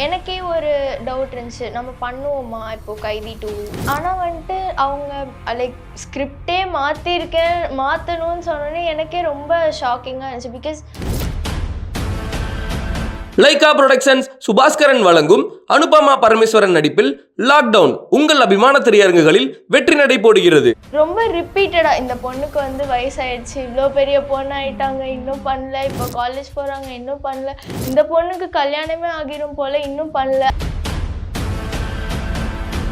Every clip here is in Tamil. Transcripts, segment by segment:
எனக்கே ஒரு டவுட் இருந்துச்சு, நம்ம பண்ணுவோமா இப்போ கைதி 2. ஆனால் வந்துட்டு அவங்க லைக் ஸ்கிரிப்டே மாற்றணும்னு சொன்னோன்னே எனக்கே ரொம்ப ஷாக்கிங்காக இருந்துச்சு. பிகாஸ் லைகா புரொடக்ஷன்ஸ் சுபாஸ்கரன் வழங்கும் அனுபமா பரமேஸ்வரன் நடிப்பில் லாக்டவுன் உங்கள் அபிமான திரையரங்குகளில் வெற்றி நடை போடுகிறது. ரொம்ப ரிப்பீட்டடாக இந்த பொண்ணுக்கு வந்து வயசாயிடுச்சு, இவ்வளோ பெரிய பொண்ணு ஆயிட்டாங்க, இன்னும் பண்ணல, இப்போ காலேஜ் போகிறாங்க, இன்னும் பண்ணல, இந்த பொண்ணுக்கு கல்யாணமே ஆகிரும் போல, இன்னும் பண்ணல.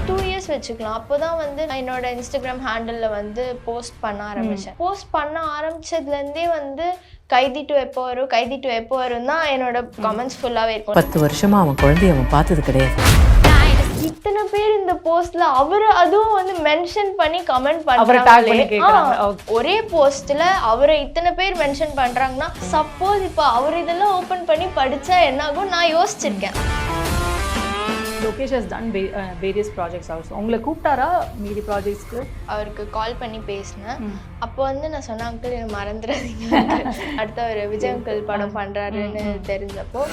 2 years வச்சுக்கலாம். அப்போ தான் வந்து என்னோட இன்ஸ்டாகிராம் ஹேண்டிலில் வந்து போஸ்ட் பண்ண ஆரம்பித்தேன். போஸ்ட் பண்ண ஆரம்பித்ததுலேருந்தே வந்து கைதி 2 எப்போ வரும், கைதி 2 எப்போ வரும் தான் என்னோட கமெண்ட்ஸ் ஃபுல்லாகவே இருக்கும். 10 வருஷமா அவன் குழந்தைய அவன் பார்த்தது கிடையாது. இத்தனை பேர் இந்த போஸ்ட்ல அதுவும் வந்து மென்ஷன் பண்ணி கமெண்ட் பண்றாங்க. ஒரே போஸ்ட்ல அவரை இத்தனை பேர் மென்ஷன் பண்றாங்கன்னா, சப்போஸ் இப்போ அவர் இதெல்லாம் ஓபன் பண்ணி படிச்சா என்ன ஆகும் நான் யோசிச்சிருக்கேன். Lokesh has done various projects also. உங்களை கூப்பிட்டாரா மீதி ப்ராஜெக்ட்ஸ்க்கு? அவருக்கு கால் பண்ணி பேசினேன். அப்போ வந்து நான் சொன்னேன், அங்கிள் என்ன மறந்துடாதீங்க, அடுத்த ஒரு விஜய் அங்கிள் படம் பண்றாருன்னு தெரிஞ்சப்போ.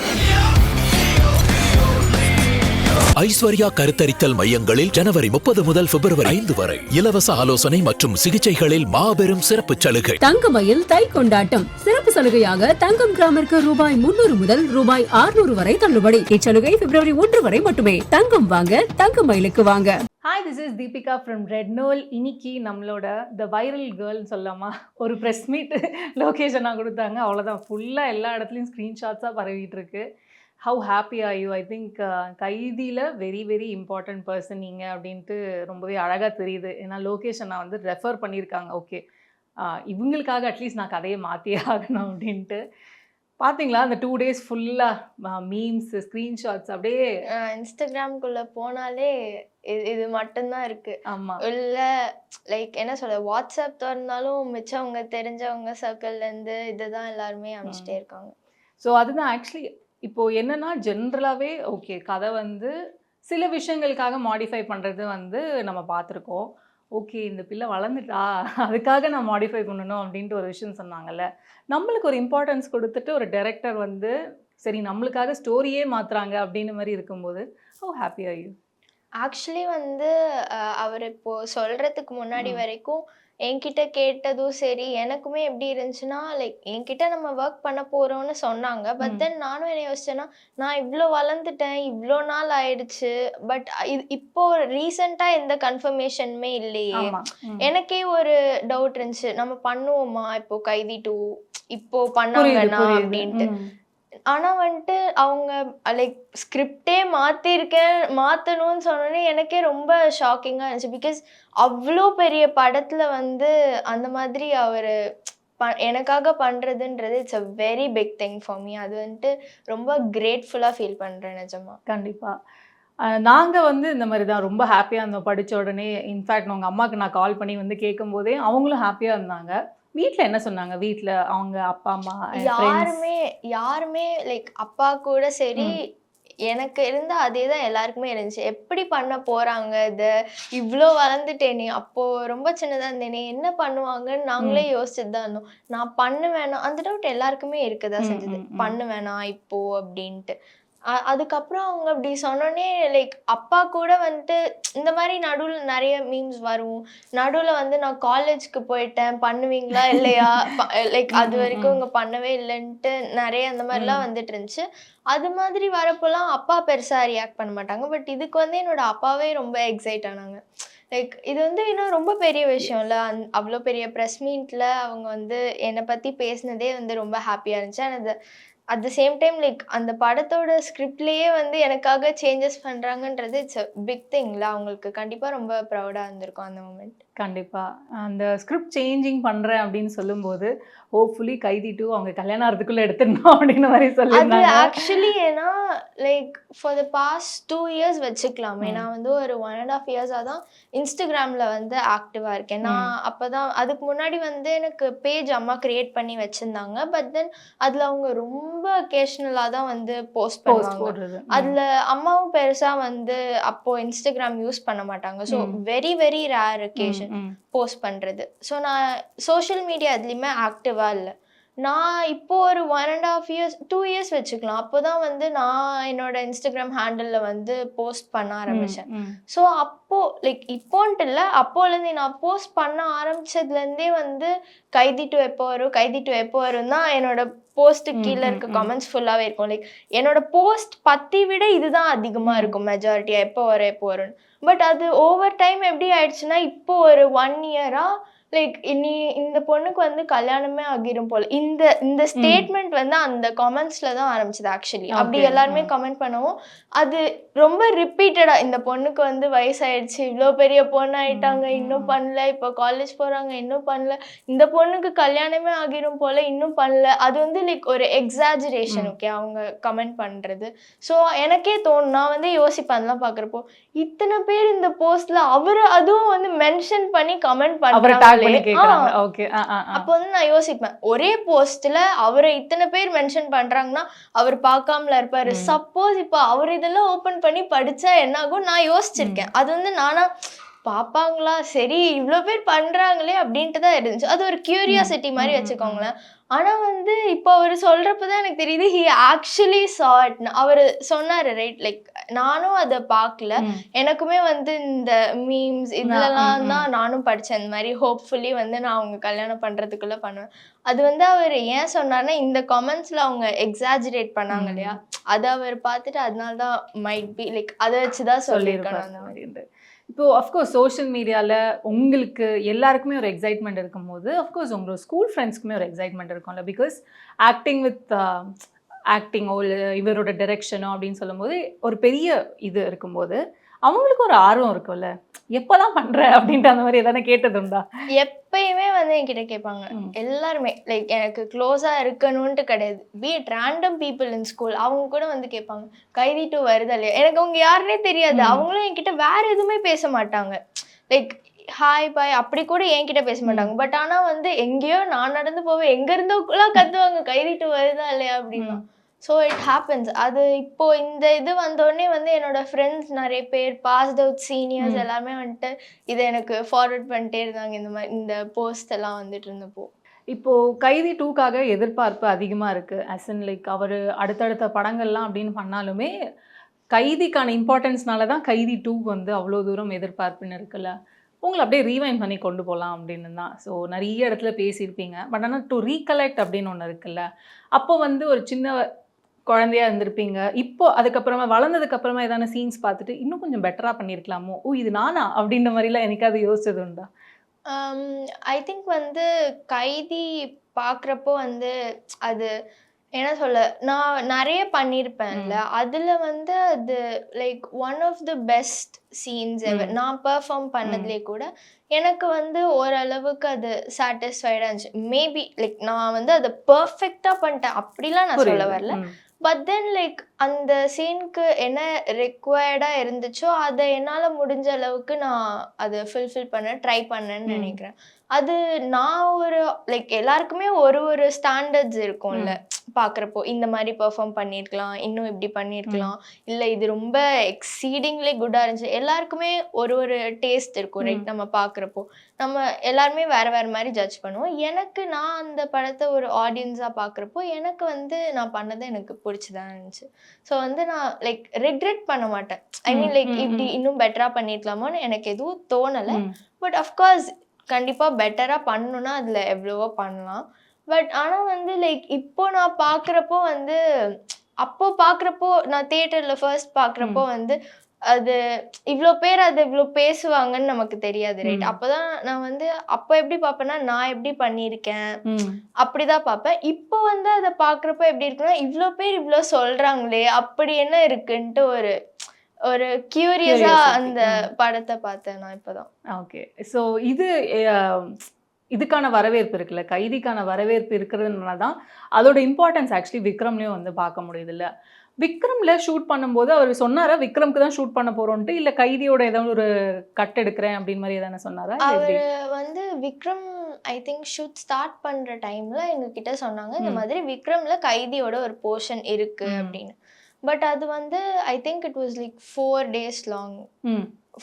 ஐஸ்வர்யா கருத்தரித்தல் மையங்களில் ஜனவரி 30 முதல் பிப்ரவரி 5 வரை இலவச ஆலோசனை மற்றும் சிகிச்சைகளில் மாபெரும் சிறப்பு சலுகை. தங்கமயில் தை கொண்டாட்டம் சிறப்பு சலுகையாக தங்கம் கிராமிற்கு ரூபாய் 300 முதல் ரூபாய் 600 வரை தள்ளுபடி. இச்சலுகை பிப்ரவரி 1 வரை மட்டுமே. தங்கம் வாங்க தங்கமயிலுக்கு வாங்க. Hi, this is Deepika from red Nool. இன்னைக்கு நம்மளோட த வைரல் கேர்ள்னு சொல்லாமா ஒரு ப்ரெஸ் மீட் லொகேஷனாக கொடுத்தாங்க. அவ்வளோதான், ஃபுல்லாக எல்லா இடத்துலையும் ஸ்க்ரீன்ஷாட்ஸாக பரவிட்டு இருக்கு. How happy are you? I think கைதியில் வெரி வெரி இம்பார்ட்டன்ட் பர்சன் நீங்கள் அப்படின்ட்டு ரொம்பவே அழகாக தெரியுது. ஏன்னா லோகேஷ் நான் வந்து ரெஃபர் பண்ணியிருக்காங்க. ஓகே, இவங்களுக்காக அட்லீஸ்ட் நான் கதையை மாற்றியே ஆகணும் அப்படின்ட்டு. பார்த்தீங்களா அந்த 2 days ஃபுல்லாக மீம்ஸ் ஸ்க்ரீன்ஷாட்ஸ் அப்படியே இன்ஸ்டாகிராம்குள்ளே போனாலே இது மட்டும்தான் இருக்கு. ஆமாம், இல்லை லைக் என்ன சொல்ல, வாட்ஸ்அப் திறந்தாலும் மிச்சவங்க தெரிஞ்சவங்க சர்க்கிள்லேருந்து இதுதான் எல்லாருமே அனுப்பிச்சிட்டே இருக்காங்க. ஸோ அதுதான் ஆக்சுவலி இப்போது என்னென்னா ஜென்ரலாகவே ஓகே கதை வந்து சில விஷயங்களுக்காக மாடிஃபை பண்ணுறது வந்து நம்ம பார்த்துருக்கோம். ஓகே இந்த பிள்ளை வளர்ந்துட்டா அதுக்காக நான் மாடிஃபை பண்ணணும் அப்படின்ட்டு ஒரு விஷயம் சொன்னாங்கல்ல. நம்மளுக்கு ஒரு இம்பார்ட்டன்ஸ் கொடுத்துட்டு ஒரு டைரக்டர் வந்து சரி நம்மளுக்காக ஸ்டோரியே மாற்றுறாங்க அப்படின்னு மாதிரி இருக்கும்போது how happy are you? Actually வந்து அவர் இப்போது சொல்கிறதுக்கு முன்னாடி வரைக்கும் என்கிட்ட கேட்டதும் சரி, எனக்குமே எப்படி இருந்துச்சுன்னா லைக் என்கிட்ட நம்ம ஒர்க் பண்ண போகிறோம்னு சொன்னாங்க. பட் தென் நானும் என்ன யோசிச்சேன்னா, நான் இவ்வளோ வளர்ந்துட்டேன், இவ்வளோ நாள் ஆயிடுச்சு, பட் இப்போ ரீசெண்டாக எந்த கன்ஃபர்மேஷனுமே இல்லையே. எனக்கே ஒரு டவுட் இருந்துச்சு, நம்ம பண்ணுவோமா இப்போ கைதி 2 இப்போ பண்ணாங்கன்னா அப்படின்ட்டு. ஆனால் வந்துட்டு அவங்க லைக் ஸ்கிரிப்டே மாற்றணும்னு சொன்னோன்னே எனக்கே ரொம்ப ஷாக்கிங்காக இருந்துச்சு. பிகாஸ் அவ்வளோ பெரிய படத்தில் வந்து அந்த மாதிரி அவர் எனக்காக பண்ணுறதுன்றது it's a very big thing for me. அது வந்துட்டு ரொம்ப கிரேட்ஃபுல்லாக ஃபீல் பண்ணுறேன் நிஜமா. கண்டிப்பாக நாங்கள் வந்து இந்த மாதிரி தான் ரொம்ப ஹாப்பியாக இருந்தோம் படித்த உடனே. இன்ஃபேக்ட் உங்கள் அம்மாவுக்கு நான் கால் பண்ணி வந்து கேட்கும்போதே அவங்களும் ஹாப்பியாக இருந்தாங்க. வீட்டில் என்ன சொன்னாங்க? வீட்டில் அவங்க அப்பா அம்மா யாருமே லைக் அப்பா கூட சரி, எனக்கு இருந்த அதே தான் எல்லாருக்குமே இருந்துச்சு. எப்படி பண்ண போகிறாங்க இதை, இவ்வளோ வளர்ந்துட்டேனே, அப்போது ரொம்ப சின்னதாக இருந்தேனே, என்ன பண்ணுவாங்கன்னு நாங்களே யோசிச்சுட்டு தான் இருந்தோம். நான் பண்ணுவேனா அந்த டவுட் எல்லாருக்குமே இருக்குதான் செஞ்சது, பண்ணுவேனா இப்போது அப்படின்ட்டு. அதுக்கப்புறம் அவங்க அப்படி சொன்னோன்னே லைக் அப்பா கூட வந்துட்டு இந்த மாதிரி நடுவில் நிறைய மீம்ஸ் வரும். நடுவில் வந்து நான் காலேஜ்க்கு போயிட்டேன், பண்ணுவீங்களா இல்லையா, லைக் அது வரைக்கும் இங்கே பண்ணவே இல்லைன்ட்டு நிறைய அந்த மாதிரிலாம் வந்துட்டு இருந்துச்சு. அது மாதிரி வரப்போலாம் அப்பா பெருசாக ரியாக்ட் பண்ண மாட்டாங்க. பட் இதுக்கு வந்து என்னோட அப்பாவே ரொம்ப எக்ஸைட் ஆனாங்க. லைக் இது வந்து இன்னும் ரொம்ப பெரிய விஷயம் இல்லை, அவ்வளோ பெரிய ப்ரெஸ் மீட்டில் அவங்க வந்து என்னை பற்றி பேசினதே வந்து ரொம்ப ஹாப்பியாக இருந்துச்சு. And at the same time like அந்த படத்தோட ஸ்கிரிப்ட்லேயே வந்து எனக்காக சேஞ்சஸ் பண்ணுறாங்கன்றது இட்ஸ் அ பிக் திங்ல. அவங்களுக்கு கண்டிப்பாக ரொம்ப ப்ரௌடாக இருந்திருக்கும் அந்த மூமெண்ட். கண்டிப்பாக அந்த ஸ்கிரிப்ட் சேஞ்சிங் பண்ணுறேன் அப்படின்னு சொல்லும்போது ஹோப்ஃபுல்லி கைதி 2 அவங்க கல்யாணம் ஆகிறதுக்குள்ளே எடுத்துடணும் அப்படின்னு மாதிரி சொல்லியிருந்தாங்க. அது ஆக்சுவலி ஏன்னா like for the past 2 years வச்சுக்கலாமே. நான் வந்து ஒரு 1.5 years தான் இன்ஸ்டாகிராமில் வந்து ஆக்டிவாக இருக்கேன். நான் அப்போ தான் அதுக்கு முன்னாடி வந்து எனக்கு பேஜ் அம்மா க்ரியேட் பண்ணி வச்சுருந்தாங்க. பட் தென் அதில் அவங்க ரொம்ப அக்கேஷனலாக தான் வந்து போஸ்ட் பண்ணுவாங்க. அதில் அம்மாவும் பெருசாக வந்து அப்போது இன்ஸ்டாகிராம் யூஸ் பண்ண மாட்டாங்க. So very very rare occasion post பண்ணுறது. ஸோ நான் சோஷியல் மீடியா அதுலேயுமே ஆக்டிவாக இல்லை. நான் இப்போ ஒரு 1.5 years 2 years வச்சுக்கலாம். அப்போதான் வந்து நான் என்னோட இன்ஸ்டாகிராம் ஹேண்டில்ல வந்து போஸ்ட் பண்ண ஆரம்பிச்சேன். ஸோ அப்போ லைக் இப்போன்ட்டு இல்லை, அப்போலேருந்து நான் போஸ்ட் பண்ண ஆரம்பிச்சதுலேருந்தே வந்து கைதி டூ எப்போ வரும், கைதி டூ எப்போ வரும் தான் என்னோட போஸ்ட்டுக்கு கீழே இருக்க கமெண்ட்ஸ் ஃபுல்லாகவே இருக்கும். லைக் என்னோட போஸ்ட் பத்தி விட இதுதான் அதிகமாக இருக்கும் மெஜாரிட்டியாக, எப்போ வரும் எப்போ வரும்னு. பட் அது ஓவர் டைம் எப்படி ஆயிடுச்சுன்னா, இப்போ ஒரு 1 year-ஆ லைக் நீ இந்த பொண்ணுக்கு வந்து கல்யாணமே ஆகிரும் போல, இந்த ஸ்டேட்மெண்ட் வந்து அந்த கமெண்ட்ஸ்ல தான் ஆரம்பிச்சது ஆக்சுவலி. அப்படி எல்லாருமே கமெண்ட் பண்ணவும் அது ரொம்ப ரிப்பீட்டடா, இந்த பொண்ணுக்கு வந்து வயசாயிடுச்சு, இவ்வளோ பெரிய பொண்ணு ஆயிட்டாங்க, இன்னும் பண்ணல, இப்போ காலேஜ் போறாங்க, இன்னும் பண்ணல, இந்த பொண்ணுக்கு கல்யாணமே ஆகிரும் போல, இன்னும் பண்ணல. அது வந்து லைக் ஒரு எக்ஸாஜரேஷன். ஓகே, அவங்க கமெண்ட் பண்றது. ஸோ எனக்கே தோணும், நான் வந்து யோசிப்பேன் அதெல்லாம் பார்க்குறப்போ, இத்தனை பேர் இந்த போஸ்ட்ல அவரு அதுவும் வந்து மென்ஷன் பண்ணி கமெண்ட் பண்றாங்க. அப்போ வந்து நான் யோசிப்பேன், ஒரே போஸ்ட்ல அவரை இத்தனை பேர் மென்ஷன் பண்றாங்கன்னா அவர் பார்க்காமல இருப்பாரு. சப்போஸ் இப்போ அவர் இதெல்லாம் ஓபன் பண்ணி படிச்சா என்ன ஆகும் நான் யோசிச்சிருக்கேன். அது வந்து நானா பாப்பாங்களா, சரி இவ்வளோ பேர் பண்றாங்களே அப்படின்ட்டு தான் இருந்துச்சு. அது ஒரு கியூரியாசிட்டி மாதிரி வச்சுக்கோங்களேன். ஆனா வந்து இப்போ அவர் சொல்றப்பதான் எனக்கு தெரியுது, ஹி ஆக்சுவலி saw it. அவர் சொன்னாரு ரைட், லைக் நானும் அதை பார்க்கல, எனக்குமே வந்து இந்த மீம்ஸ் இதுலலாம் தான் நானும் படித்தேன். இந்த மாதிரி ஹோப்ஃபுல்லி வந்து நான் அவங்க கல்யாணம் பண்ணுறதுக்குள்ளே பண்ணுவேன். அது வந்து அவர் ஏன் சொன்னார்னா, இந்த கமெண்ட்ஸில் அவங்க எக்ஸாஜரேட் பண்ணாங்க இல்லையா, அதை அவர் பார்த்துட்டு அதனால தான் மைட் பி லைக் அதை வச்சு தான் சொல்லியிருக்கணும் அந்த மாதிரி. இப்போ அஃப்கோர்ஸ் சோஷியல் மீடியாவில் உங்களுக்கு எல்லாருக்குமே ஒரு எக்ஸைட்மெண்ட் இருக்கும்போது அஃப்கோர்ஸ் உங்களோட ஸ்கூல் ஃப்ரெண்ட்ஸ்க்குமே ஒரு எக்ஸைட்மெண்ட் இருக்கும்ல. பிகாஸ் ஆக்டிங் வித் ஆக்டிங்கோ இல்லை இவரோட டைரெக்ஷனோ அப்படின்னு சொல்லும்போது ஒரு பெரிய இது இருக்கும்போது அவங்களுக்கு ஒரு ஆர்வம் இருக்கும்ல, எப்போதான் பண்ற அப்படின்ட்டு அந்த மாதிரி எதனா கேட்டதுண்டா? எப்பயுமே வந்து என்கிட்ட கேட்பாங்க எல்லாருமே, லைக் எனக்கு க்ளோஸா இருக்கணும்ட்டு கிடையாது, be it random people in school, அவங்க கூட வந்து கேட்பாங்க கைதி டூ வருதா இல்லையா. எனக்கு அவங்க யாருன்னே தெரியாது, அவங்களும் என்கிட்ட வேற எதுவுமே பேச மாட்டாங்க. லைக் ஹாய் பாய் அப்படி கூட என்கிட்ட பேச மாட்டாங்க. பட் ஆனா வந்து எங்கேயோ நான் நடந்து போவேன், எங்க இருந்தோக்குலாம் கத்துவாங்க கைதி டூ வருதா இல்லையா அப்படின்னா. So it happens. அது இப்போ இந்த இது வந்தோடனே வந்து என்னோட ஃப்ரெண்ட்ஸ் நிறைய பேர் பாஸ்ட் அவுட் சீனியர்ஸ் எல்லாருமே வந்துட்டு இதை எனக்கு ஃபார்வர்ட் பண்ணிட்டே இருந்தாங்க, இந்த மாதிரி இந்த போஸ்ட் எல்லாம் வந்துட்டு இருந்தப்போ. இப்போது கைதி 2க்காக எதிர்பார்ப்பு அதிகமாக இருக்குது. அசன் லைக் அவர் அடுத்தடுத்த படங்கள்லாம் அப்படின்னு பண்ணாலுமே கைதிக்கான இம்பார்ட்டன்ஸ்னால தான் கைதி 2 வந்து அவ்வளோ தூரம் எதிர்பார்ப்புன்னு இருக்குல்ல. உங்களை அப்படியே ரீவைண்ட் பண்ணி கொண்டு போகலாம் அப்படின்னு தான். ஸோ நிறைய இடத்துல பேசியிருப்பீங்க. பட் ஆனால் டு ரீகலெக்ட் அப்படின்னு ஒன்று இருக்குல்ல, அப்போ வந்து ஒரு சின்ன குழந்தையா இருந்திருப்பீங்க. இப்போ அதுக்கப்புறமா வளர்ந்ததுக்கு அப்புறமா ஏதான சீன்ஸ் பார்த்துட்டு இன்னும் கொஞ்சம் பெட்டரா பண்ணியிருக்கலாமோ, ஓ இது நானா அப்படின்ற மாதிரிலாம் என்னைக்காவது யோசிச்சது உண்டா? ஐ திங்க் வந்து கைதி பார்க்குறப்போ வந்து அது என்ன சொல்ல, நான் நிறைய பண்ணியிருப்பேன்ல, அதில் வந்து அது like one of the best scenes ever. நான் பெர்ஃபார்ம் பண்ணதுலேயே கூட எனக்கு வந்து ஓரளவுக்கு அது சாட்டிஸ்ஃபைடாக இருந்துச்சு. மேபி லைக் நான் வந்து அதை பர்ஃபெக்டாக பண்ணிட்டேன் அப்படிலாம் நான் சொல்ல வரல. பட் தென் லைக் அந்த சீனுக்கு என்ன ரெக்வயர்டாக இருந்துச்சோ அதை என்னால் முடிஞ்ச அளவுக்கு நான் அதை ஃபுல்ஃபில் பண்ண ட்ரை பண்ணேன்னு நினைக்கிறேன். அது நான் ஒரு லைக் எல்லாருக்குமே ஒரு ஸ்டாண்டர்ட்ஸ் இருக்கும்ல பார்க்குறப்போ, இந்த மாதிரி பெர்ஃபார்ம் பண்ணியிருக்கலாம், இன்னும் இப்படி பண்ணியிருக்கலாம், இல்லை இது ரொம்ப எக்ஸீடிங்லி குட்டாக இருந்துச்சு. எல்லாருக்குமே ஒரு டேஸ்ட் இருக்கும் ரைட். நம்ம பார்க்குறப்போ நம்ம எல்லாருமே வேறு வேறு மாதிரி ஜட்ஜ் பண்ணுவோம். எனக்கு நான் அந்த படத்தை ஒரு ஆடியன்ஸாக பார்க்குறப்போ எனக்கு வந்து நான் பண்ணது எனக்கு பிடிச்சிதான் இருந்துச்சு. ஸோ வந்து நான் லைக் ரிக்ரெட் பண்ண மாட்டேன். ஐ மீன் லைக் இப்படி இன்னும் பெட்டராக பண்ணியிருக்கலாமோன்னு எனக்கு எதுவும் தோணலை. பட் அஃப்கோர்ஸ் கண்டிப்பாக பெட்டராக பண்ணணுன்னா அதில் எவ்வளவோ பண்ணலாம். பட் ஆனால் வந்து லைக் இப்போ நான் பார்க்குறப்போ வந்து அப்போ பார்க்குறப்போ நான் தியேட்டரில் ஃபர்ஸ்ட் பார்க்குறப்போ வந்து அது இவ்வளோ பேர் அது இவ்வளோ பேசுவாங்கன்னு நமக்கு தெரியாது ரைட். அப்போதான் நான் வந்து அப்போ எப்படி பார்ப்பேன்னா, நான் எப்படி பண்ணியிருக்கேன் அப்படிதான் பார்ப்பேன். இப்போ வந்து அதை பார்க்குறப்போ எப்படி இருக்குன்னா, இவ்வளோ பேர் இவ்வளோ சொல்கிறாங்களே அப்படி என்ன இருக்குன்ட்டு ஒரு கியூரியஸா அந்த படத்தை பார்த்தேன் நான் இப்போதான். ஓகே, ஸோ இதுக்கான வரவேற்பு இருக்குல்ல, கைதிக்கான வரவேற்பு இருக்கிறதுனால தான் அதோட இம்பார்ட்டன்ஸ் ஆக்சுவலி விக்ரம்லேயும் வந்து பார்க்க முடியுது இல்லை. விக்ரம்ல ஷூட் பண்ணும்போது அவர் சொன்னாரா விக்ரம்க்கு தான் ஷூட் பண்ண போறோம்ட்டு, இல்லை கைதியோட ஏதாவது ஒரு கட் எடுக்கிறேன் அப்படின்னு மாதிரி எதான சொன்னாரா? அவர் வந்து Vikram I think shoot start பண்ற டைம்ல எங்ககிட்ட சொன்னாங்க, இந்த மாதிரி விக்ரம்ல கைதியோட ஒரு போர்ஷன் இருக்கு அப்படின்னு. பட் அது வந்து I think it was like 4 days long,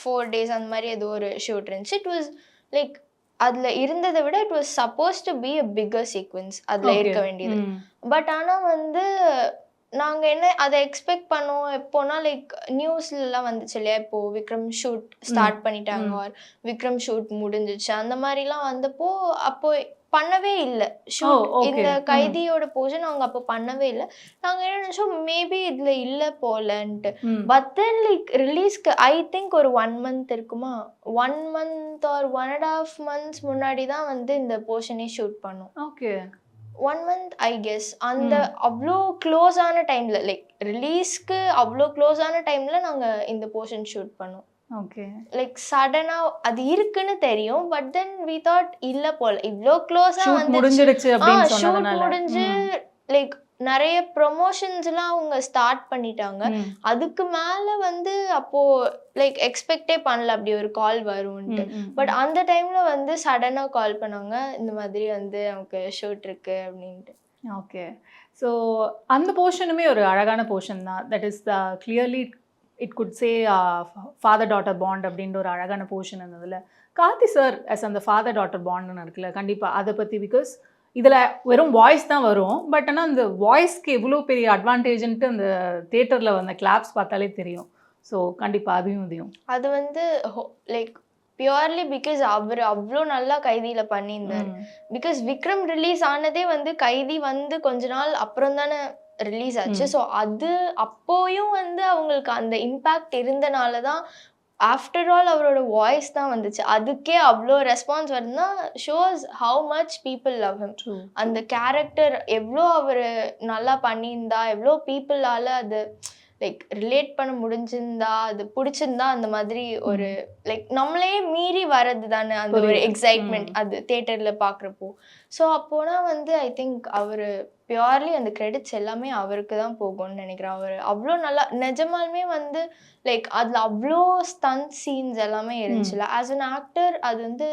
4 days அந்த மாதிரி ஏதோ ஒரு ஷூட் இருந்துச்சு. இட் வாஸ் லைக் அதுல இருந்ததை விட it was suppose to be a bigger sequence அதுல இருக்க வேண்டியது. பட் ஆனா வந்து நாங்க என்ன அதை எக்ஸ்பெக்ட் பண்ணோம் எப்போனா லைக் நியூஸ்லாம் வந்துச்சு இல்லையா, இப்போ விக்ரம் ஷூட் ஸ்டார்ட் பண்ணிட்டாங்க ஆர் விக்ரம் ஷூட் முடிஞ்சிச்சு அந்த மாதிரிலாம் வந்தப்போ அப்போ பண்ணவே இல்லை ஷூட். இந்த கைதியோட போர்ஷன் அவங்க அப்போ பண்ணவே இல்லை. நாங்க என்ன நினைச்சோம் மேபி இதுல இல்ல போலன்ட்டு. பட் தென் லைக் ரிலீஸ்க்கு ஐ திங்க் ஒரு 1 month இருக்குமா, 1 month ஆர் 1.5 months முன்னாடி தான் வந்து இந்த போர்ஷனே ஷூட் பண்ணோம். Okay 1 month I guess. அந்த அவ்வளோ க்ளோஸ் ஆன டைம்ல லைக் ரிலீஸ்க்கு அவ்வளோ க்ளோஸ் ஆன டைம்ல நாங்க இந்த போர்ஷன் ஷூட் பண்ணோம். ஓகே லைக் சடனா அது இருக்குன்னு தெரியும். பட் தென் வி தாட் இல்ல போல இவ்ளோ க்ளோஸா வந்து முடிஞ்சிடுச்சு அப்படின்னு சொன்னதனால முடிஞ்சு லைக் நிறைய ப்ரொமோஷன்ஸ்லாம் அவங்க ஸ்டார்ட் பண்ணிட்டாங்க. அதுக்கு மேல வந்து அப்போ லைக் எக்ஸ்பெக்டே பண்ணல அப்படி ஒரு கால் வரும்ன்ட்டு. பட் அந்த டைம்ல வந்து சடனா கால் பண்ணாங்க இந்த மாதிரி வந்து நமக்கு ஷூட் இருக்கு அப்படின்ட்டு. ஓகே ஸோ அந்த போர்ஷனுமே ஒரு அழகான போர்ஷன் தான். That is clearly it good say father daughter bond அப்படின்ற ஒரு அழகான போர்ஷன் இருந்ததில் கார்த்தி சார் அஸ் அந்த ஃபாதர் டாட்டர் பாண்டுன்னு இருக்குல்ல, கண்டிப்பாக அதை பற்றி பிகாஸ் இதில் வெறும் வாய்ஸ் தான் வரும். பட் ஆனால் அந்த வாய்ஸ்க்கு எவ்வளோ பெரிய அட்வான்டேஜ்ன்ட்டு அந்த தியேட்டரில் வந்த கிளாப்ஸ் பார்த்தாலே தெரியும். ஸோ கண்டிப்பாக அதையும் அது வந்து லைக் பியூர்லி பிகாஸ் அவர் அவ்வளோ நல்லா கைதியில பண்ணியிருந்தார். பிகாஸ் விக்ரம் ரிலீஸ் ஆனதே வந்து கைதி வந்து கொஞ்ச நாள் அப்புறம் தானே ரிலீஸ் ஆச்சு. ஸோ அது அப்போயும் வந்து அவங்களுக்கு அந்த இம்பேக்ட் இருந்தனால தான் ஆஃப்டர் ஆல் அவரோட வாய்ஸ் தான் வந்துச்சு. அதுக்கே அவ்வளோ ரெஸ்பான்ஸ் வருதுன்னா shows how much people love him. அந்த கேரக்டர் எவ்வளோ அவர் நல்லா பண்ணியிருந்தா, எவ்வளோ பீப்புளால அது லைக் ரிலேட் பண்ண முடிஞ்சிருந்தா, அது பிடிச்சிருந்தா, அந்த மாதிரி ஒரு லைக் நம்மளே மீறி வர்றது தானே அந்த ஒரு எக்ஸைட்மெண்ட் அது தியேட்டரில் பார்க்குறப்போ. ஸோ அப்போனா வந்து ஐ திங்க் அவர் பியூர்லி அந்த கிரெடிட்ஸ் எல்லாமே அவருக்கு தான் போகும்னு நினைக்கிறேன். அவர் அவ்வளோ நல்லா நிஜமாலுமே வந்து லைக் அதில் அவ்வளோ ஸ்டண்ட் சீன்ஸ் எல்லாமே இருந்துச்சுல. ஆஸ் அன் ஆக்டர் அது வந்து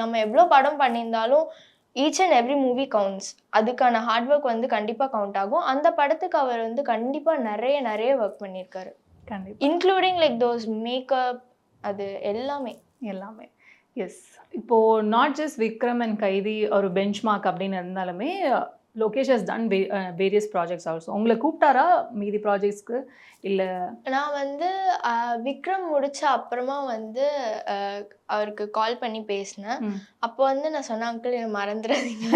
நம்ம எவ்வளோ படம் பண்ணியிருந்தாலும் each and every movie counts. அதுக்கான ஹார்ட் ஒர்க் வந்து கண்டிப்பாக கவுண்ட் ஆகும். அந்த படத்துக்கு அவர் வந்து கண்டிப்பாக நிறைய ஒர்க் பண்ணியிருக்காரு. கண்டிப்பாக இன்க்ளூடிங் லைக் தோஸ் மேக்கப் அது எல்லாமே. எஸ். இப்போது நாட் ஜஸ்ட் விக்ரம் அண்ட் கைதி ஒரு பெஞ்ச் மார்க் அப்படின்னு இருந்தாலுமே Lokesh has done various projects also. உங்களை கூப்பிட்டாரா மீதி ப்ராஜெக்ட்ஸ்க்கு? இல்லை நான் வந்து விக்ரம் முடிச்ச அப்புறமா வந்து அவருக்கு கால் பண்ணி பேசினேன். அப்போ வந்து நான் சொன்னேன் அங்கிள் என்னை மறந்துடாதீங்க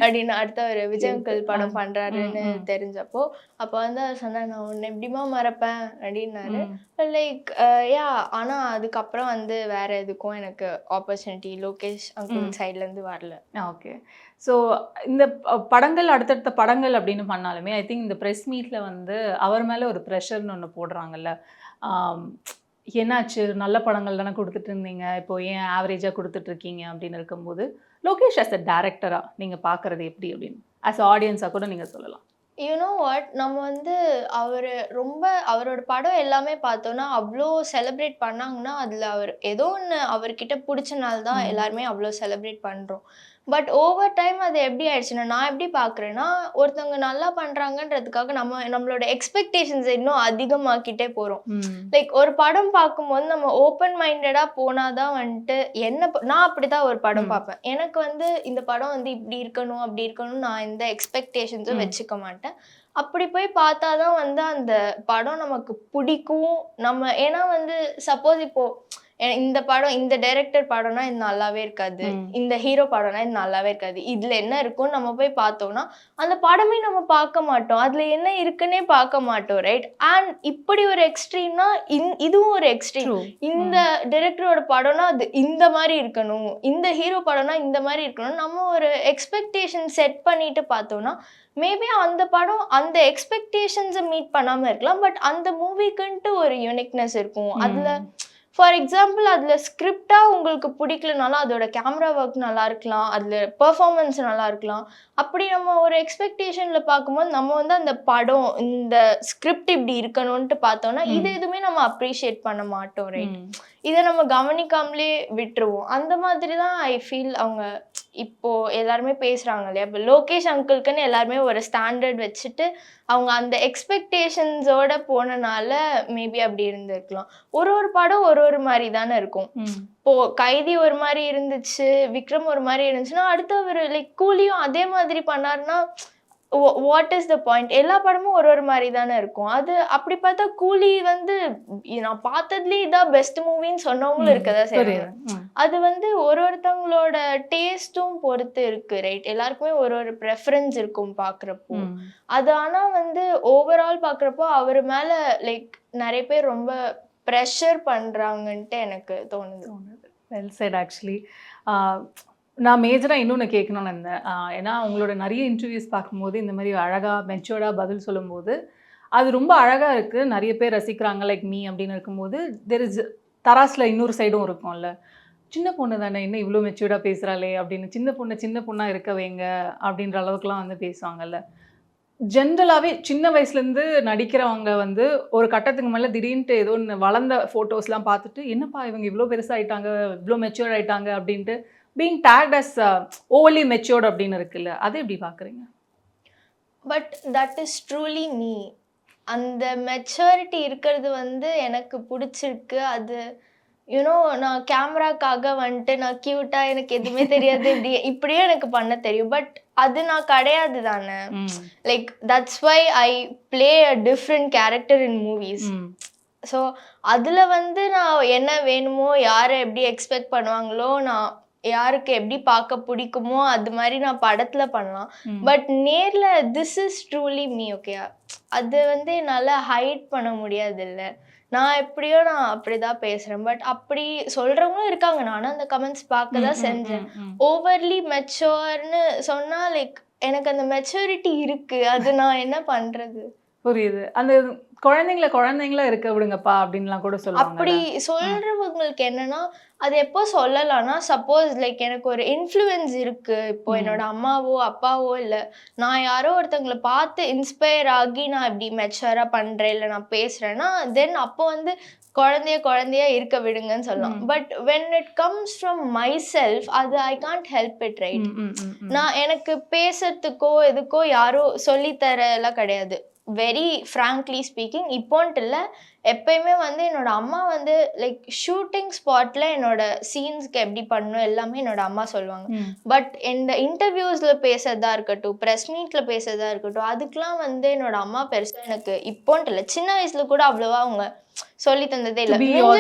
அப்படின்னு. அடுத்த ஒரு விஜய் அங்கிள் படம் பண்ணுறாருன்னு தெரிஞ்சப்போ அப்போ வந்து அவர் சொன்னார் நான் உன்னை எப்படிமா மறப்பேன் அப்படின்னாரு. லைக் யா ஆனால் அதுக்கப்புறம் வந்து வேற எதுக்கும் எனக்கு ஆப்பர்ச்சுனிட்டி லோகேஷ் அங்கிள் சைட்லேருந்து வரல. ஓகே. ஸோ இந்த படங்கள் அடுத்தடுத்த படங்கள் அப்படின்னு பண்ணாலுமே ஐ திங்க் இந்த ப்ரெஸ் மீட்டில் வந்து அவர் மேலே ஒரு ப்ரெஷர்னு ஒன்று போடுறாங்கல்ல. என்னாச்சு, நல்ல படங்கள் தானே கொடுத்துட்டு இருந்தீங்க, இப்போது ஏன் ஆவரேஜாக கொடுத்துட்ருக்கீங்க அப்படின்னு இருக்கும்போது லோகேஷ் அஸ் அ டேரக்டராக நீங்கள் பார்க்குறது எப்படி அப்படின்னு அஸ் ஆடியன்ஸாக கூட நீங்கள் சொல்லலாம். யூனோ வாட், நம்ம வந்து ரொம்ப அவரோட படம் எல்லாமே பார்த்தோன்னா அவ்வளோ செலிப்ரேட் பண்ணாங்கன்னா அதில் அவர் ஏதோ ஒன்று அவர்கிட்ட பிடிச்சனால தான் எல்லாருமே அவ்வளோ செலிப்ரேட் பண்ணுறோம். பட் ஓவர் டைம் அது எப்படி ஆயிடுச்சுன்னா நான் எப்படி பார்க்குறேன்னா ஒருத்தவங்க நல்லா பண்ணுறாங்கன்றதுக்காக நம்மளோட எக்ஸ்பெக்டேஷன்ஸ் இன்னும் அதிகமாக்கிட்டே போகிறோம். லைக் ஒரு படம் பார்க்கும்போது நம்ம ஓப்பன் மைண்டடாக போனாதான் வந்துட்டு நான் அப்படி தான் ஒரு படம் பார்ப்பேன். எனக்கு வந்து இந்த படம் வந்து இப்படி இருக்கணும் அப்படி இருக்கணும் நான் எந்த எக்ஸ்பெக்டேஷன்ஸும் வச்சுக்க மாட்டேன். அப்படி போய் பார்த்தாதான் வந்து அந்த படம் நமக்கு பிடிக்கும். ஏன்னா வந்து சப்போஸ் இப்போ இந்த படம் இந்த டைரக்டர் படம்னா இது நல்லாவே இருக்காது, இந்த ஹீரோ படம்னா இது நல்லாவே இருக்காது, இதுல என்ன இருக்குன்னு நம்ம போய் பார்த்தோம்னா அந்த படமே நம்ம பார்க்க மாட்டோம், அதுல என்ன இருக்குன்னே பார்க்க மாட்டோம், ரைட்? அண்ட் இப்படி ஒரு எக்ஸ்ட்ரீம்னா இதுவும் ஒரு எக்ஸ்ட்ரீம். இந்த டைரக்டரோட படம்னா அது இந்த மாதிரி இருக்கணும், இந்த ஹீரோ படம்னா இந்த மாதிரி இருக்கணும், நம்ம ஒரு எக்ஸ்பெக்டேஷன் செட் பண்ணிட்டு பார்த்தோம்னா மேபி அந்த படம் அந்த எக்ஸ்பெக்டேஷன்ஸை மீட் பண்ணாம இருக்கலாம். பட் அந்த மூவிக்குன்ட்டு ஒரு யூனிக்னஸ் இருக்கும். அதுல ஃபார் எக்ஸாம்பிள் அதில் ஸ்கிரிப்டாக உங்களுக்கு பிடிக்கலனாலும் அதோட கேமரா ஒர்க் நல்லா இருக்கலாம், அதில் பெர்ஃபார்மன்ஸ் நல்லா இருக்கலாம். அப்படி நம்ம ஒரு எக்ஸ்பெக்டேஷனில் பார்க்கும்போது நம்ம வந்து அந்த படம் இந்த ஸ்கிரிப்ட் இப்படி இருக்கணும்ன்ட்டு பார்த்தோம்னா இது எதுவுமே நம்ம அப்ரிஷியேட் பண்ண மாட்டோம், ரைட்? இதை நம்ம கவனிக்காமலே விட்டுருவோம். அந்த மாதிரி தான் ஐ ஃபீல் அவங்க இப்போ எல்லாருமே பேசுறாங்க இல்லையா, இப்போ லோகேஷ் அங்கிள்க்குன்னு எல்லாருமே ஒரு ஸ்டாண்டர்ட் வச்சுட்டு அவங்க அந்த எக்ஸ்பெக்டேஷன்ஸோட போனனால மேபி அப்படி இருந்திருக்கலாம். ஒரு ஒரு படம் ஒரு ஒரு மாதிரி தானே இருக்கும். இப்போ கைதி ஒரு மாதிரி இருந்துச்சு, விக்ரம் ஒரு மாதிரி இருந்துச்சுன்னா அடுத்து அவர் லைக் கூலியும் அதே மாதிரி பண்ணாருன்னா வாட் இஸ் த பாயிண்ட்? எல்லா படமும் ஒரு ஒரு மாதிரி தானே இருக்கும். அது அப்படி பார்த்தா கூலி வந்து நான் பார்த்ததுலேயே இதான் பெஸ்ட் மூவின்னு சொன்னவங்களும் இருக்கதான் செய்றாங்க. அது வந்து ஒரு ஒருத்தவங்களோட டேஸ்ட்டும் பொறுத்து இருக்கு, ரைட்? எல்லாருக்குமே ஒரு ஒரு ப்ரெஃபரன்ஸ் இருக்கும் பார்க்குறப்போ. அது ஆனால் வந்து ஓவரால் பார்க்குறப்போ அவர் மேலே லைக் நிறைய பேர் ரொம்ப ப்ரெஷர் பண்ணுறாங்கன்ட்டு எனக்கு தோணுது. Well set actually. நான் மேஜராக இன்னொன்று கேட்கணும்னு இருந்தேன். ஏன்னா உங்களோட நிறைய இன்டர்வியூஸ் பார்க்கும்போது இந்த மாதிரி அழகாக மெச்சூர்டாக பதில் சொல்லும்போது அது ரொம்ப அழகாக இருக்குது, நிறைய பேர் ரசிக்கிறாங்க லைக் மீ அப்படின்னு இருக்கும்போது தெர் இஸ் தராஸில் இன்னொரு சைடும் இருக்கும்ல, சின்ன பொண்ணு தானே என்ன இவ்வளோ மெச்சூர்டாக பேசுகிறாளே அப்படின்னு, சின்ன பொண்ணாக இருக்க வைங்க அப்படின்ற அளவுக்குலாம் வந்து பேசுவாங்கல்ல. ஜென்ரலாகவே சின்ன வயசுலேருந்து நடிக்கிறவங்க வந்து ஒரு கட்டத்துக்கு மேலே திடீர்னுட்டு ஏதோ ஒன்று வளர்ந்த ஃபோட்டோஸ்லாம் பார்த்துட்டு என்னப்பா இவங்க இவ்வளோ பெருசாகிட்டாங்க, இவ்வளோ மெச்சூர்ட் ஆகிட்டாங்க அப்படின்ட்டு being tagged as overly matured அப்படின்னு இருக்குல்ல, அதை எப்படி பார்க்குறீங்க? But that is truly me. அந்த மெச்சூரிட்டி இருக்கிறது வந்து எனக்கு பிடிச்சிருக்கு. அது யூனோ நான் கேமராக்காக வந்துட்டு நான் க்யூட்டாக எனக்கு எதுவுமே தெரியாது இப்படியே எனக்கு பண்ண தெரியும். பட் அது நான் கிடையாது தானே. Like that's why I play a different character in movies. So அதில் வந்து நான் என்ன வேணுமோ, யாரை எப்படி எக்ஸ்பெக்ட் பண்ணுவாங்களோ, நான் யாருக்கு எப்படி பார்க்க பிடிக்குமோ அது மாதிரி நான் படத்தில் பண்ணலாம். பட் நேரில் this is truly me. Okay, அது வந்து என்னால் ஹைட் பண்ண முடியாது. இல்லை, நான் எப்படியோ நான் அப்படிதான் பேசுகிறேன். பட் அப்படி சொல்கிறவங்களும் இருக்காங்க. நானும் அந்த கமெண்ட்ஸ் பார்க்க தான் செஞ்சேன். ஓவர்லி மெச்சோர்னு சொன்னால் லைக் எனக்கு அந்த மெச்சூரிட்டி இருக்குது, அது நான் என்ன பண்ணுறது? புரியுது. அந்த குழந்தைங்களா இருக்க விடுங்கப்பா அப்படின்லாம் கூட சொல்லுவாங்க. அப்படி சொல்றவங்களுக்கு என்னன்னா அது எப்போ சொல்லலாம்னா, சப்போஸ் லைக் எனக்கு ஒரு இன்ஃப்ளூயன்ஸ் இருக்கு, இப்போ என்னோட அம்மாவோ அப்பாவோ இல்லை நான் யாரோ ஒருத்தவங்களை பார்த்து இன்ஸ்பயர் ஆகி நான் இப்படி மெச்சூரா பண்றேன் இல்லை நான் பேசுறேன்னா தென் அப்போ வந்து குழந்தையா இருக்க விடுங்கன்னு சொல்லலாம். But when it comes from my self அது I can't help it, right? நான் எனக்கு பேசுறதுக்கோ எதுக்கோ யாரோ சொல்லித்தர எல்லாம் கிடையாது. வெரி ஃப்ராங்க்லி ஸ்பீக்கிங், இப்போன்ட்டு இல்லை, எப்பயுமே வந்து என்னோட அம்மா வந்து லைக் ஷூட்டிங் ஸ்பாட்ல என்னோட சீன்ஸ்க்கு எப்படி பண்ணணும் எல்லாமே என்னோட அம்மா சொல்லுவாங்க. பட் இந்த இன்டர்வியூஸ்ல பேசுறதா இருக்கட்டும், ப்ரெஸ் மீட்ல பேசுறதா இருக்கட்டும், அதுக்கெல்லாம் வந்து என்னோட அம்மா பெருசா எனக்கு இப்போன்ட்டு இல்லை, சின்ன வயசுல கூட அவ்வளவா அவங்க சொல்லி தந்ததே இல்லை.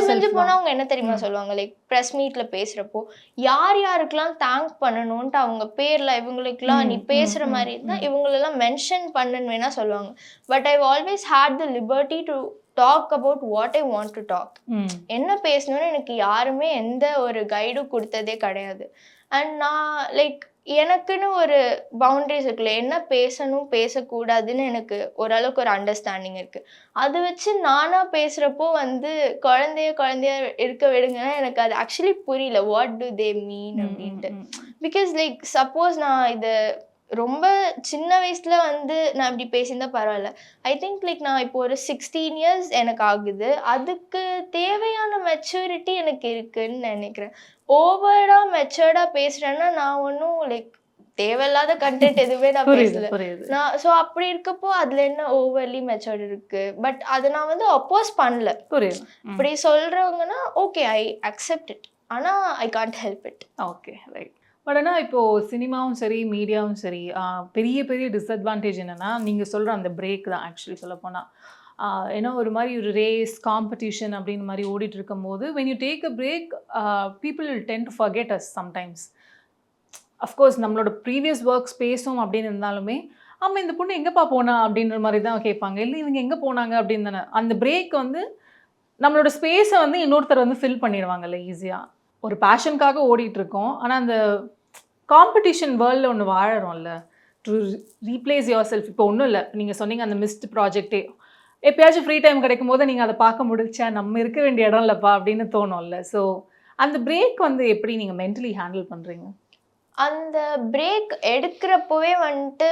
மிஞ்சு போனா அவங்க என்ன தெரியுமா சொல்லுவாங்க, லைக் ப்ரெஸ் மீட்ல பேசுறப்போ யாருக்கெல்லாம் தேங்க் பண்ணணும்ட்டு அவங்க பேர்ல இவங்களுக்குலாம் நீ பேசுற மாதிரி இருந்தா இவங்களெல்லாம் மென்ஷன் பண்ணுன்னு வேணா சொல்லுவாங்க. But I always had the liberty to talk about what I want to talk. என்ன பேசணும்னு எனக்கு யாருமே எந்த ஒரு கைடும் கொடுத்ததே கிடையாது. அண்ட் நான் லைக் எனக்குன்னு ஒரு பவுண்டரிஸ் இருக்குல்ல, என்ன பேசணும் பேசக்கூடாதுன்னு எனக்கு ஓரளவுக்கு ஒரு அண்டர்ஸ்டாண்டிங் இருக்கு. அதை வச்சு நானா பேசுறப்போ வந்து குழந்தையா இருக்க விடுங்கன்னா எனக்கு அது ஆக்சுவலி புரியல, வாட் டு தே மீன் அப்படின்ட்டு. பிகாஸ் லைக் சப்போஸ் நான் இதை ரொம்ப சின்ன வயசுல வந்து நான் இப்படி பேசியிருந்தா பரவாயில்ல. ஐ திங்க் லைக் நான் இப்போ ஒரு 16 years எனக்கு ஆகுது, அதுக்கு தேவையான மெச்சூரிட்டி எனக்கு இருக்குன்னு நினைக்கிறேன். ஓவரா மெச்சூர்டா பேசுறேன்னா நான் ஒன்றும் லைக் தேவையில்லாத கண்டென்ட் எதுவுமே நான் பேசல. நான் ஸோ அப்படி இருக்கப்போ அதுல என்ன ஓவர்லி மெச்சூர்ட் இருக்கு? பட் அதை நான் வந்து அப்போஸ் பண்ணல. அப்படி சொல்றவங்கன்னா ஓகே, ஐ அக்செப்ட் இட், ஆனா I can't help it. Okay, right. But ஆனால் இப்போது சினிமாவும் சரி மீடியாவும் சரி பெரிய டிஸ்அட்வான்டேஜ் என்னென்னா நீங்கள் சொல்கிற அந்த பிரேக் தான். ஆக்சுவலி சொல்லப்போனால் ஏன்னா ஒரு மாதிரி ஒரு ரேஸ் காம்படிஷன் அப்படின்னு மாதிரி ஓடிட்டு இருக்கும் போது when you take a break people will tend to forget us sometimes. Of course நம்மளோட ப்ரீவியஸ் ஒர்க்ஸ் பேசும் அப்படின்னு இருந்தாலுமே ஆமாம் இந்த பொண்ணு எங்கேப்பா போனா அப்படின்ற மாதிரி தான் கேட்பாங்க, இல்லை இவங்க எங்கே போனாங்க அப்படின்னு தானே. அந்த பிரேக் வந்து நம்மளோட ஸ்பேஸை வந்து இன்னொருத்தர் வந்து ஃபில் பண்ணிடுவாங்கல்ல ஈஸியாக. ஒரு பேஷனுக்காக ஓடிட்டு இருக்கோம், ஆனால் அந்த காம்படிஷன் வேர்ல்டில் ஒன்று வாழறோம்ல, டு ரீப்ளேஸ் யுவர் செல்ஃப். இப்போ ஒன்றும் இல்லை, நீங்கள் சொன்னீங்க அந்த மிஸ்ட் ப்ராஜெக்டே எப்பயாச்சும் ஃப்ரீ டைம் கிடைக்கும் போது நீங்கள் அதை பார்க்க முடிச்சா நம்ம இருக்க வேண்டிய இடம் இல்லைப்பா அப்படின்னு தோணும்ல. ஸோ அந்த பிரேக் வந்து எப்படி நீங்கள் மென்டலி ஹேண்டில் பண்ணுறீங்க? அந்த பிரேக் எடுக்கிறப்பவே வந்துட்டு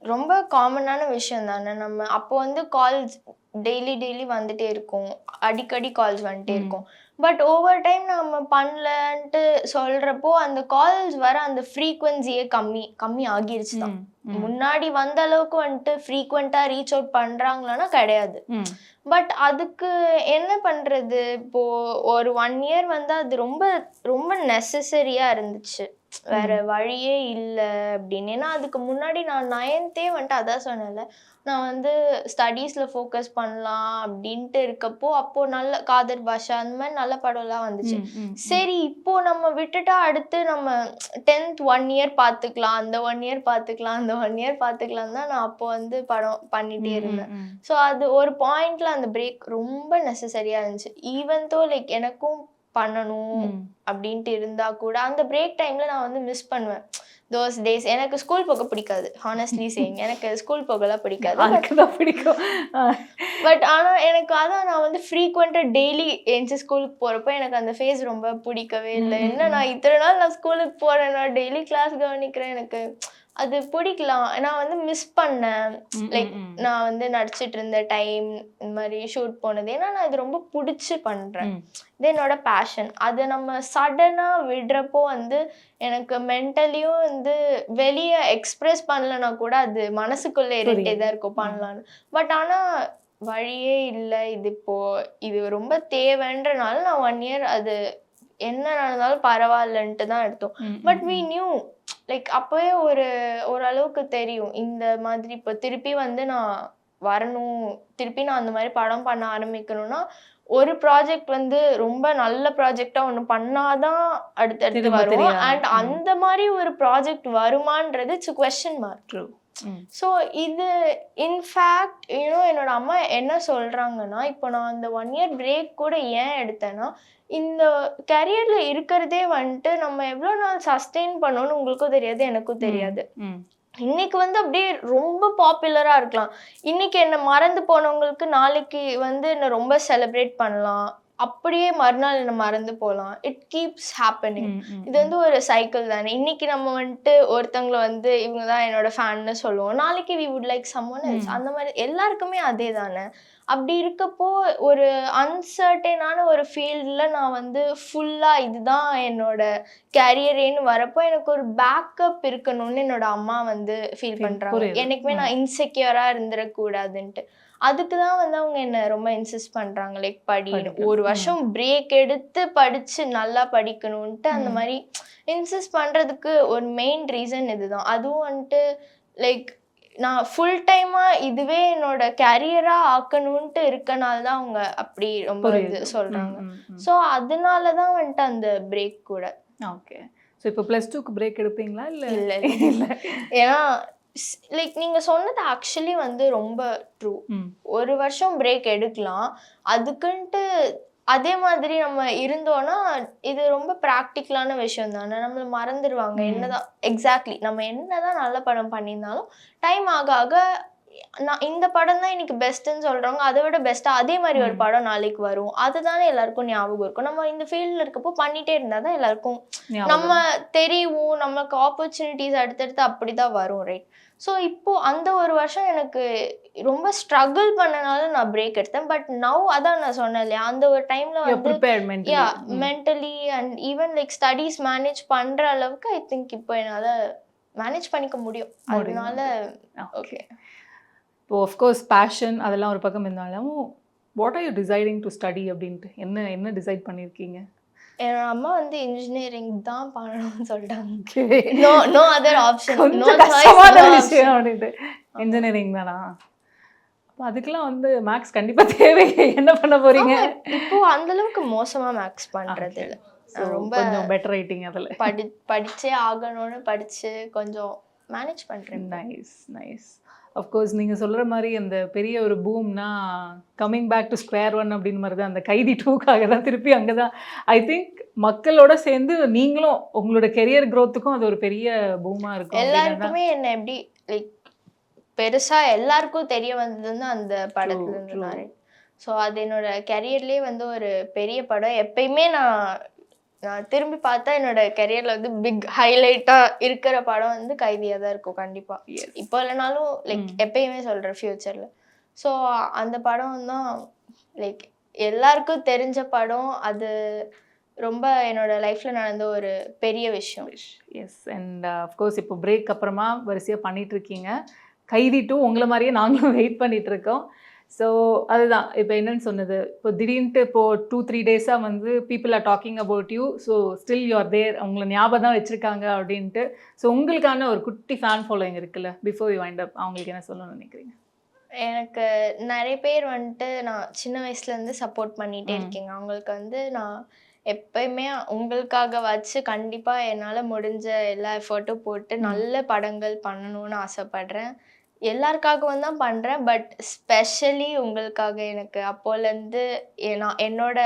ரொம்ப காமனான விஷயம் தானே. நம்ம அப்போ வந்து கால்ஸ் டெய்லி வந்துட்டே இருக்கும், அடிக்கடி கால்ஸ் வந்துட்டே இருக்கும். பட் ஓவர் டைம் நம்ம பண்ணலன்ட்டு சொல்றப்போ அந்த கால்ஸ் வர அந்த ஃப்ரீக்வன்சியே கம்மி ஆகிருச்சு தான். முன்னாடி வந்த அளவுக்கு வந்துட்டு ஃப்ரீக்வெண்ட்டாக ரீச் அவுட் பண்ணுறாங்களான்னா கிடையாது. பட் அதுக்கு என்ன பண்ணுறது, இப்போது ஒரு 1 இயர் வந்து அது ரொம்ப ரொம்ப நெசசரியாக இருந்துச்சு, வேறு வழியே இல்லை அப்படின்னு. ஏன்னா அதுக்கு முன்னாடி நான் 9th வந்துட்டு அதான் சொன்னேன்ல, நான் வந்து ஸ்டடீஸில் ஃபோக்கஸ் பண்ணலாம் அப்படின்ட்டு இருக்கப்போ அப்போது நல்ல காதர் பாஷா அந்த மாதிரி நல்ல படம்லாம் வந்துச்சு. சரி இப்போது நம்ம விட்டுட்டா அடுத்து நம்ம 10th 1 இயர் பார்த்துக்கலாம், அந்த 1 இயர் பார்த்துக்கலாம், அந்த 1 இயர் பார்த்துக்கலாம் தான் நான் அப்போ வந்து படம் பண்ணிகிட்டே இருந்தேன். ஸோ அது ஒரு பாயிண்டில் அந்த பிரேக் ரொம்ப நெசசரியாக இருந்துச்சு. ஈவன் தோ லைக் எனக்கும் பண்ணணும் அப்படின்ட்டு இருந்தால் கூட அந்த பிரேக் டைமில் நான் வந்து மிஸ் பண்ணுவேன் தோஸ் டேஸ். எனக்கு ஸ்கூல் போக பிடிக்காது, ஹானஸ்ட்லி சேயிங். எனக்கு ஸ்கூல் போகலாம் பிடிக்காது, பிடிக்கும். பட் ஆனால் எனக்கு அதான் நான் வந்து ஃப்ரீக்வெண்ட்டாக டெய்லி எந்த ஸ்கூலுக்கு போகிறப்போ எனக்கு அந்த ஃபேஸ் ரொம்ப பிடிக்கவே இல்லை. என்ன நான் இத்தனை நாள் நான் ஸ்கூலுக்கு போகிறேன், நான் டெய்லி கிளாஸ் கவனிக்கிறேன், எனக்கு அது பிடிக்கலாம். நான் வந்து மிஸ் பண்ணேன் லைக் நான் வந்து நடிச்சிட்டு இருந்த டைம், இந்த மாதிரி ஷூட் போனது. ஏன்னா நான் இது ரொம்ப பிடிச்சி பண்ணுறேன், இது என்னோட பேஷன். அதை நம்ம சடனாக விடுறப்போ வந்து எனக்கு மென்டலியும் வந்து வெளியே எக்ஸ்ப்ரெஸ் பண்ணலன்னா கூட அது மனசுக்குள்ளே இருட்டே தான் இருக்கும் பண்ணலான்னு. பட் ஆனால் வழியே இல்லை, இது ரொம்ப தேவைன்றனால நான் 1 இயர் அது என்ன நடந்தாலும் பரவாயில்லன்ட்டு தான் எடுத்தோம். பட் வி நியூ லைக் அப்போவே ஓரளவுக்கு தெரியும் இந்த மாதிரி இப்போ திருப்பி வந்து நான் வரணும், திருப்பி நான் அந்த மாதிரி படம் பண்ண ஆரம்பிக்கணும்னா ஒரு ப்ராஜெக்ட் வந்து ரொம்ப நல்ல ப்ராஜெக்டாக ஒன்று பண்ணாதான் அடுத்தடுத்து வரும். அண்ட் அந்த மாதிரி ஒரு ப்ராஜெக்ட் வருமானது இட்ஸ் கொஸ்டின் மார்க். ஸோ இது இன்ஃபேக்ட் என்னோட அம்மா என்ன சொல்கிறாங்கன்னா, இப்போ நான் அந்த 1 இயர் பிரேக் கூட ஏன் எடுத்தேன்னா, இந்த கரியரில் இருக்கிறதே வந்துட்டு நம்ம எவ்வளோ நாள் சஸ்டெயின் பண்ணணும்னு உங்களுக்கும் தெரியாது, எனக்கும் தெரியாது. இன்னைக்கு வந்து அப்படியே ரொம்ப பாப்புலராக இருக்கலாம், இன்னைக்கு என்னை மறந்து போனவங்களுக்கு நாளைக்கு வந்து என்னை ரொம்ப செலிப்ரேட் பண்ணலாம், அப்படியே மறுநாள் என்ன மறந்து போகலாம். It keeps happening. இது வந்து ஒரு சைக்கிள் தானே. இன்னைக்கு நம்ம வந்துட்டு ஒருத்தவங்களை வந்து இவங்க தான் என்னோட ஃபேன்னு சொல்லுவோம், நாளைக்கு we would like someone else. அந்த மாதிரி எல்லாருக்குமே அதே தானே. அப்படி இருக்கப்போ ஒரு அன்சர்டனான ஒரு ஃபீல்டில் நான் வந்து ஃபுல்லாக இதுதான் என்னோட கேரியரேன்னு வரப்போ எனக்கு ஒரு பேக்கப் இருக்கணும்னு என்னோட அம்மா வந்து ஃபீல் பண்ணுறாங்க. எனக்குமே நான் இன்செக்யூராக இருந்துடக்கூடாதுன்ட்டு. அதுக்கு தான் வந்து அவங்க என்னை ரொம்ப இன்சிஸ்ட் பண்ணுறாங்க, லைக் ஒரு வருஷம் பிரேக் எடுத்து படித்து நல்லா படிக்கணுன்ட்டு அந்த மாதிரி இன்சிஸ்ட் பண்ணுறதுக்கு ஒரு மெயின் ரீசன் இதுதான். அதுவும் வந்துட்டு லைக் நான் ஃபுல் டைமாக இதுவே என்னோட கேரியராக ஆக்கணுன்ட்டு இருக்கனால தான் அவங்க அப்படி ரொம்ப இது சொல்கிறாங்க. ஸோ அதனால தான் வந்துட்டு அந்த பிரேக் கூட. ஓகே. ஸோ இப்போ +2க்கு பிரேக் எடுப்பீங்களா? இல்லை இல்லை இல்லை, ஏன்னா லைக் நீங்கள் சொன்னது ஆக்சுவலி வந்து ரொம்ப ட்ரூ. ஒரு வருஷம் பிரேக் எடுக்கலாம், அதுக்குன்ட்டு அதே மாதிரி நம்ம இருந்தோன்னா இது ரொம்ப ப்ராக்டிக்கலான விஷயம் தானே. நம்மளை மறந்துடுவாங்க என்னதான் எக்ஸாக்ட்லி நம்ம என்னதான் நல்ல படம் பண்ணியிருந்தாலும் டைம் ஆக ஆக நான் இந்த படம் தான் இன்னைக்கு பெஸ்ட்டுன்னு சொல்கிறவங்க அதை விட பெஸ்ட்டாக அதே மாதிரி ஒரு படம் நாளைக்கு வரும், அதுதானே எல்லாருக்கும் ஞாபகம் இருக்கும். நம்ம இந்த ஃபீல்டில் இருக்கப்போ பண்ணிகிட்டே இருந்தால் தான் எல்லாருக்கும் நம்ம தெரியும், நமக்கு ஆப்பர்ச்சுனிட்டிஸ் அடுத்தடுத்து அப்படி தான் வரும், ரைட்? ஸோ இப்போது அந்த ஒரு வருஷம் எனக்கு ரொம்ப ஸ்ட்ரகிள் பண்ணனால நான் பிரேக் எடுத்தேன். பட் நவ் அதான் நான் சொன்னேன் இல்லையா, அந்த ஒரு டைமில் வந்து mentally and even like studies manage பண்ணுற அளவுக்கு ஐ திங்க் இப்போ என்னால் மேனேஜ் பண்ணிக்க முடியும். அதனால ஓகே. இப்போ ஆஃப்கோர்ஸ் பேஷன் அதெல்லாம் ஒரு பக்கம் இருந்தாலும் what are you deciding to study அப்படின்ட்டு என்ன டிசைட் பண்ணியிருக்கீங்க? என்னோட அம்மா வந்து இன்ஜினியரிங் தான் பண்ணணும்னு சொல்லிட்டாங்க. நோ அதர் ஆப்ஷன், நோ விஷயம் அப்படின்ட்டு. இன்ஜினியரிங் தானா? அப்போ அதுக்கெல்லாம் வந்து மேக்ஸ் கண்டிப்பாக தேவை. என்ன பண்ண போறீங்க? இப்போ அந்த அளவுக்கு மோசமா மேக்ஸ் பண்றது இல்லை, ரொம்ப கொஞ்சம் பெட்டர் ரைட்டிங் அதில் படிச்சே ஆகணும்னு படிச்சு கொஞ்சம் மேனேஜ் பண்றேன். நைஸ். அஃப்கோர்ஸ் நீங்கள் சொல்கிற மாதிரி அந்த பெரிய ஒரு பூம்னா coming back to square one அப்படின்னு மாதிரி தான். அந்த கைதி 2க்காக தான் திருப்பி அங்கே தான் ஐ திங்க் மக்களோட சேர்ந்து நீங்களும் உங்களோட கெரியர் க்ரோத்துக்கும் அது ஒரு பெரிய பூமாக இருக்கும். எல்லாருக்குமே என்ன எப்படி லைக் பெருசாக எல்லாருக்கும் தெரிய வந்ததுன்னு அந்த படத்துல இருந்தாரு. ஸோ அது என்னோட கெரியர்லேயே வந்து ஒரு பெரிய படம். எப்பயுமே நான் நான் திரும்பி பார்த்தா என்னோட கெரியரில் வந்து பிக் ஹைலைட்டாக இருக்கிற படம் வந்து கைதியாக தான் இருக்கும் கண்டிப்பாக. இப்போ இல்லைனாலும் லைக் எப்பயுமே சொல்கிறேன் ஃப்யூச்சரில். ஸோ அந்த படம் தான் லைக் எல்லாருக்கும் தெரிஞ்ச படம். அது ரொம்ப என்னோட லைஃப்பில் நடந்த ஒரு பெரிய விஷயம். எஸ். அண்ட் அஃப்கோர்ஸ் இப்போ பிரேக் அப்புறமா வரிசையாக பண்ணிகிட்ருக்கீங்க. கைதி 2 உங்களை மாதிரியே நாங்களும் வெயிட் பண்ணிகிட்ருக்கோம். ஸோ அதுதான் இப்போ என்னன்னு சொன்னது, இப்போ திடீர்னுட்டு இப்போது 2-3 டேஸாக வந்து people are talking about you. So still you are there, உங்களை ஞாபகம் தான் வச்சுருக்காங்க அப்படின்ட்டு. ஸோ உங்களுக்கான ஒரு குட்டி ஃபேன் ஃபாலோயிங் இருக்குல்ல, பிஃபோர் யூ வைண்ட் அப், அவங்களுக்கு என்ன சொல்லணும்னு நினைக்கிறீங்க? எனக்கு நிறைய பேர் வந்துட்டு நான் சின்ன வயசுலேருந்து சப்போர்ட் பண்ணிகிட்டே இருக்கீங்க. அவங்களுக்கு வந்து நான் எப்பயுமே உங்களுக்காக வச்சு கண்டிப்பாக என்னால் முடிஞ்ச எல்லா எஃபர்ட்டும் போட்டு நல்ல படங்கள் பண்ணணும்னு ஆசைப்பட்றேன். எல்லாருக்காகவும் தான் பண்ணுறேன். பட் ஸ்பெஷலி உங்களுக்காக எனக்கு அப்போலேருந்து நான் என்னோட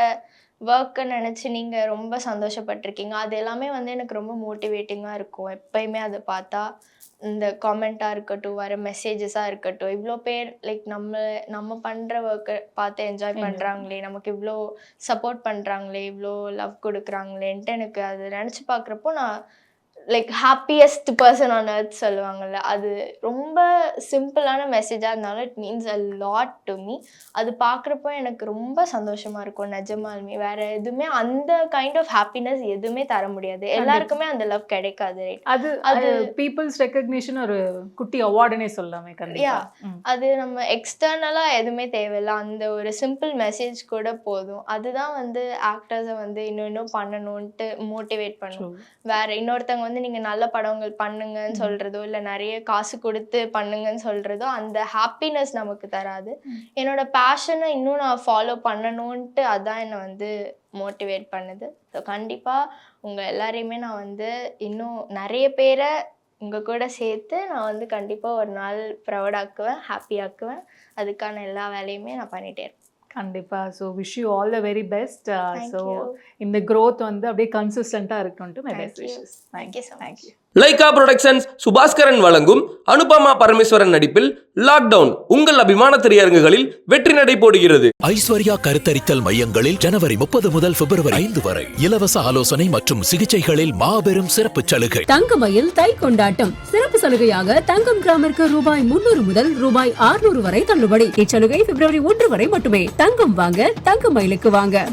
ஒர்க்கை நினச்சி நீங்கள் ரொம்ப சந்தோஷப்பட்டிருக்கீங்க. அது எல்லாமே வந்து எனக்கு ரொம்ப மோட்டிவேட்டிங்காக இருக்கும். எப்பயுமே அதை பார்த்தா இந்த காமெண்ட்டாக இருக்கட்டும், வர மெசேஜஸாக இருக்கட்டும், இவ்வளோ பேர் லைக் நம்ம பண்ணுற ஒர்க்கை பார்த்து என்ஜாய் பண்ணுறாங்களே, நமக்கு இவ்வளோ சப்போர்ட் பண்ணுறாங்களே, இவ்வளோ லவ் கொடுக்குறாங்களேன்ட்டு எனக்கு அது நினச்சி பார்க்குறப்போ நான் like happiest person on earth சொல்லுவாங்கள்ல, அது ரொம்ப சிம்பிளான மெசேஜாக இருந்தாலும் it means a lot to me. அது பார்க்குறப்போ எனக்கு ரொம்ப சந்தோஷமாக இருக்கும் நிஜமாலுமே. வேறு எதுவுமே அந்த கைண்ட் ஆஃப் ஹாப்பினஸ் எதுவுமே தர முடியாது. எல்லாருக்குமே அந்த லவ் கிடைக்காது. அது அது பீப்புள்ஸ் ரெக்கக்னிஷன், ஒரு குட்டி அவார்டுனே சொல்லாமே. கண்டிப்பாக அது நம்ம எக்ஸ்டர்னலாக எதுவுமே தேவையில்லை. அந்த ஒரு சிம்பிள் மெசேஜ் கூட போதும். அதுதான் வந்து ஆக்டர்ஸை வந்து இன்னும் பண்ணணுன்ட்டு மோட்டிவேட் பண்ணும். வேறு இன்னொருத்தவங்க வந்து நீங்கள் நல்ல படங்கள் பண்ணுங்கன்னு சொல்கிறதோ, இல்லை நிறைய காசு கொடுத்து பண்ணுங்கன்னு சொல்கிறதோ அந்த ஹாப்பினஸ் நமக்கு தராது. என்னோட பேஷனை இன்னும் நான் ஃபாலோ பண்ணணுன்ட்டு அதான் என்னை வந்து மோட்டிவேட் பண்ணுது. ஸோ கண்டிப்பாக உங்கள் எல்லாரையுமே நான் வந்து இன்னும் நிறைய பேரை உங்கள் கூட சேர்த்து நான் வந்து கண்டிப்பாக ஒரு நாள் ப்ரௌடாக்குவேன், ஹாப்பியாக்குவேன். அதுக்கான எல்லா வேலையுமே நான் பண்ணிகிட்டே இருப்பேன். கண்டிப்பாக. So wish you all the very best. So இந்த க்ரோத் வந்து அப்படியே கன்சிஸ்டண்ட்டாக இருக்கணும்ட்டு my best wishes. Thank you so much. Lyca productions Subaskaran வழங்கும் அனுபமா பரமேஸ்வரன் நடிப்பில் லாக்டவுன் உங்கள் அபிமான திரையரங்குகளில் வெற்றி நடை போடுகிறது. ஐஸ்வர்யா கருத்தரித்தல் மையங்களில் ஜனவரி 30 முதல் பிப்ரவரி 5 வரை இலவச ஆலோசனை மற்றும் சிகிச்சைகளில் மாபெரும் சிறப்பு சலுகை. தங்கமயில் தை கொண்டாட்டம் சிறப்பு சலுகையாக தங்கம் கிராமிற்கு ரூபாய் 300 முதல் ரூபாய் 600 வரை தள்ளுபடி. இச்சலுகை பிப்ரவரி 1 வரை மட்டுமே. தங்கம் வாங்க, தங்கமயிலுக்கு வாங்க.